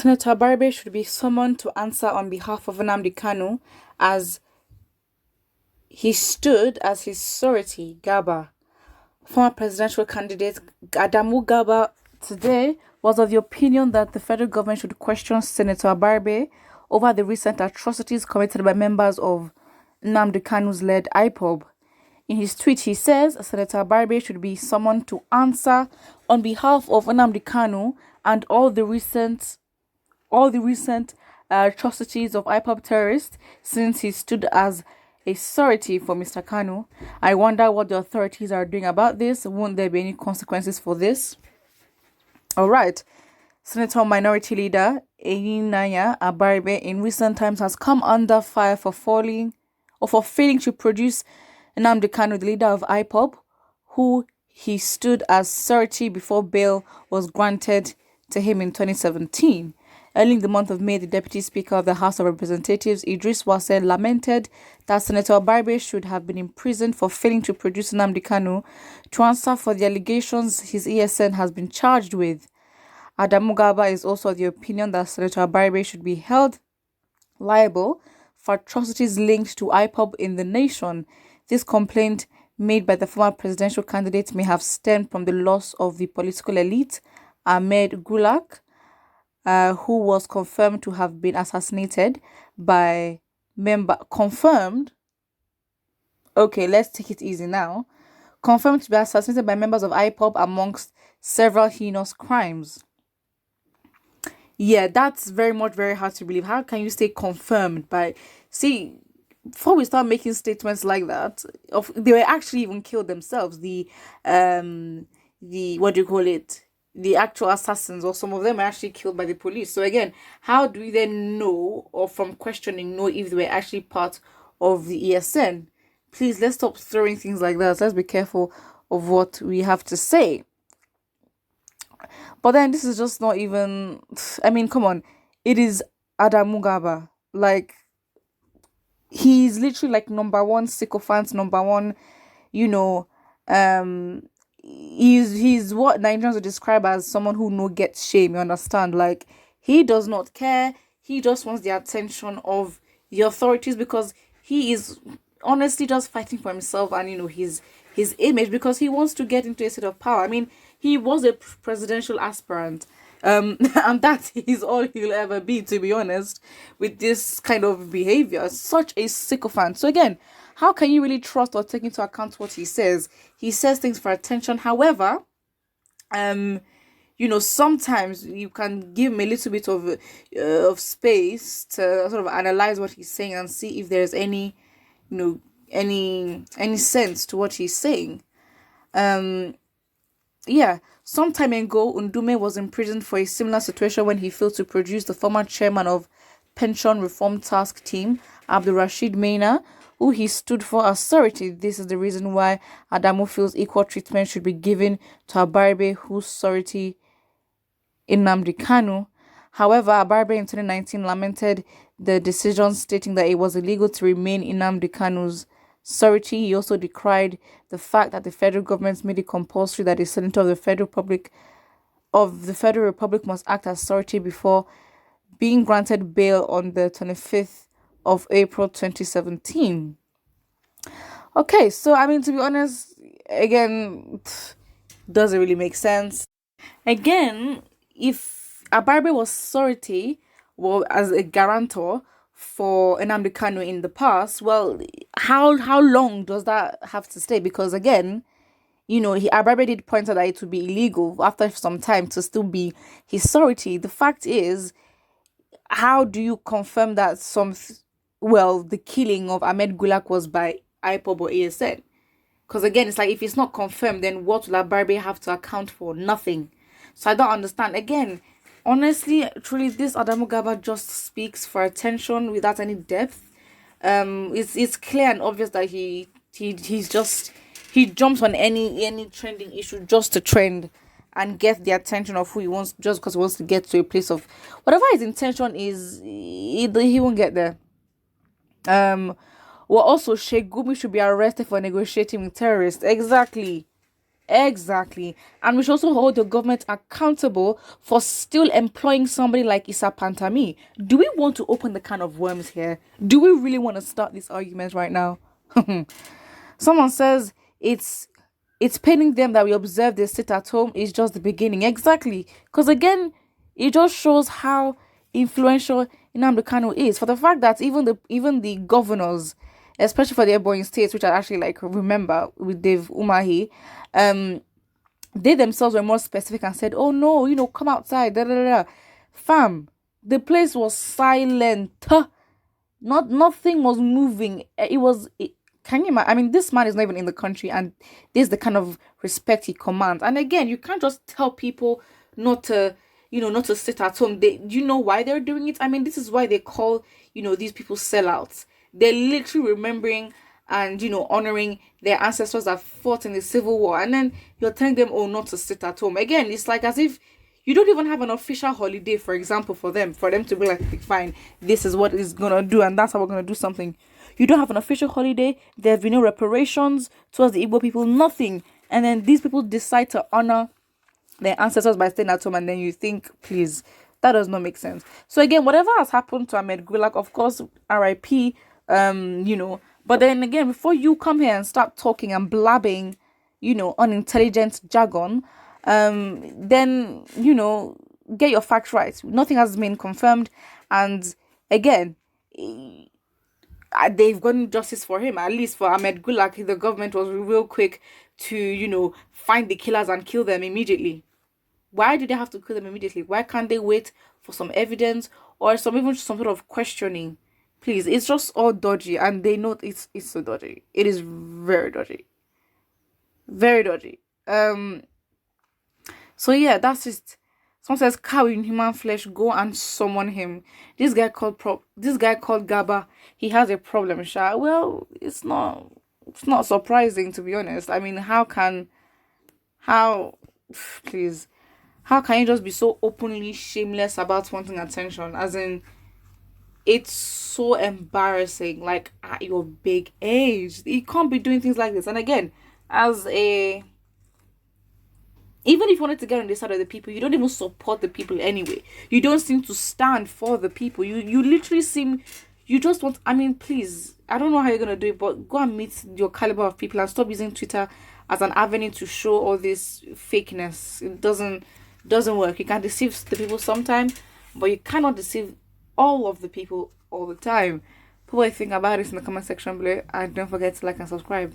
Senator Abaribe should be summoned to answer on behalf of Nnamdi Kanu as he stood as his surety, Gaba. Former presidential candidate Adamu Gaba today was of the opinion that the federal government should question Senator Abaribe over the recent atrocities committed by members of Nnamdi Kanu's led IPOB. In his tweet, he says Senator Abaribe should be summoned to answer on behalf of Nnamdi Kanu and all the recent atrocities of IPOB terrorists since he stood as a surety for Mr. Kanu. I wonder what the authorities are doing about this. Won't there be any consequences for this? All right. Senator Minority Leader Nnamdi Abaribe in recent times has come under fire for failing to produce Nnamdi Kanu, the leader of IPOB, who he stood as surety before bail was granted to him in 2017. Early in the month of May, the Deputy Speaker of the House of Representatives, Idris Wase, lamented that Senator Abaribe should have been imprisoned for failing to produce Nnamdi Kanu to answer for the allegations his ESN has been charged with. Adamu Gaba is also of the opinion that Senator Abaribe should be held liable for atrocities linked to IPOB in the nation. This complaint made by the former presidential candidate may have stemmed from the loss of the political elite, Ahmed Gulak, who was confirmed to have been assassinated by confirmed. Okay, let's take it easy now. Confirmed to be assassinated by members of IPOB amongst several heinous crimes. Yeah, that's very hard to believe. How can you say confirmed by... See, before we start making statements like that, they were actually even killed themselves. The what do you call it? The actual assassins, or some of them, are actually killed by the police. So again, how do we then know, or from questioning, know if they were actually part of the ESN? Please, let's stop throwing things like that. Let's be careful of what we have to say. But then this is just not even... I mean, come on. It is Adamu Gaba. Like, he's literally like number one sycophant, number one, he's what Nigerians would describe as someone who no gets shame, you understand? Like, he does not care. He just wants the attention of the authorities because he is honestly just fighting for himself and, his image, because he wants to get into a state of power. I mean, he was a presidential aspirant. And that is all he'll ever be, to be honest, with this kind of behavior. Such a sycophant. So again, how can you really trust or take into account what he says? He says things for attention. However, sometimes you can give him a little bit of space to sort of analyze what he's saying and see if there's any sense to what he's saying. Some time ago, Ndume was imprisoned for a similar situation when he failed to produce the former chairman of Pension Reform Task Team, Abdul Rashid Maina, who he stood for as surety. This is the reason why Adamu feels equal treatment should be given to Abaribe, whose surety in Nnamdi Kanu. However, Abaribe in 2019 lamented the decision, stating that it was illegal to remain in Nnamdi Kanu's surety. He also decried the fact that the federal government made it compulsory that a senator of the Federal Republic must act as surety before being granted bail on the 25th of April 2017. Okay, so I mean, to be honest, again, doesn't really make sense. Again, if Abaribe was surety, well, as a guarantor for Nnamdi Kanu in the past, well, how long does that have to stay? Because again, Abaribe did point out that it would be illegal after some time to still be his surety. The fact is, how do you confirm that the killing of Ahmed Gulak was by IPOB or ASN? Because again, it's like, if it's not confirmed, then what will Abaribe have to account for? Nothing. So I don't understand. Again, honestly, truly, this Adamu Gaba just speaks for attention without any depth. It's clear and obvious that he jumps on any trending issue just to trend and get the attention of who he wants, just because he wants to get to a place of whatever his intention is. He won't get there. Also, Sheikh Gumi should be arrested for negotiating with terrorists. Exactly. Exactly. And we should also hold the government accountable for still employing somebody like Issa Pantami. Do we want to open the can of worms here? Do we really want to start this argument right now? Someone says it's paining them that we observe they sit at home is just the beginning. Exactly. Because again, it just shows how influential Nnamdi Kanu is. For the fact that even the governors, especially for the neighboring states, which I actually like remember with Dave Umahi, um, they themselves were more specific and said, "Oh no, come outside." Da, da, da, da. Fam, the place was silent. Nothing was moving. Can you imagine? I mean, this man is not even in the country, and this is the kind of respect he commands. And again, you can't just tell people not to, not to sit at home. Do you know why they're doing it? I mean, this is why they call, these people sellouts. They're literally remembering and, honoring their ancestors that fought in the Civil War. And then you're telling them, oh, not to sit at home. Again, it's like as if you don't even have an official holiday, for example, for them to be like, fine, this is what it's gonna do, and that's how we're gonna do something. You don't have an official holiday. There have been no reparations towards the Igbo people, nothing. And then these people decide to honor their ancestors by staying at home, and then you think, please, that does not make sense. So again, whatever has happened to Ahmed Gulak, of course, R.I.P. But then again, before you come here and start talking and blabbing, unintelligent jargon, then get your facts right. Nothing has been confirmed, and again, they've gotten justice for him. At least for Ahmed Gulak, the government was real quick to find the killers and kill them immediately. Why do they have to kill them immediately? Why can't they wait for some evidence or even some sort of questioning? Please, it's just all dodgy, and they know it's so dodgy. It is very dodgy, very dodgy. So yeah, that's just. Someone says cow in human flesh, go and summon him. This guy called Gaba, he has a problem, Sha. Well, it's not surprising, to be honest. I mean, please, how can you just be so openly shameless about wanting attention? As in, it's so embarrassing. Like, at your big age, you can't be doing things like this. And again, even if you wanted to get on the side of the people, you don't even support the people anyway. You don't seem to stand for the people. You literally seem, you just want, I mean, please, I don't know how you're going to do it, but go and meet your caliber of people and stop using Twitter as an avenue to show all this fakeness. It doesn't work. You can deceive the people sometimes, but you cannot deceive all of the people all the time. Put what you think about this in the comment section below, and don't forget to like and subscribe.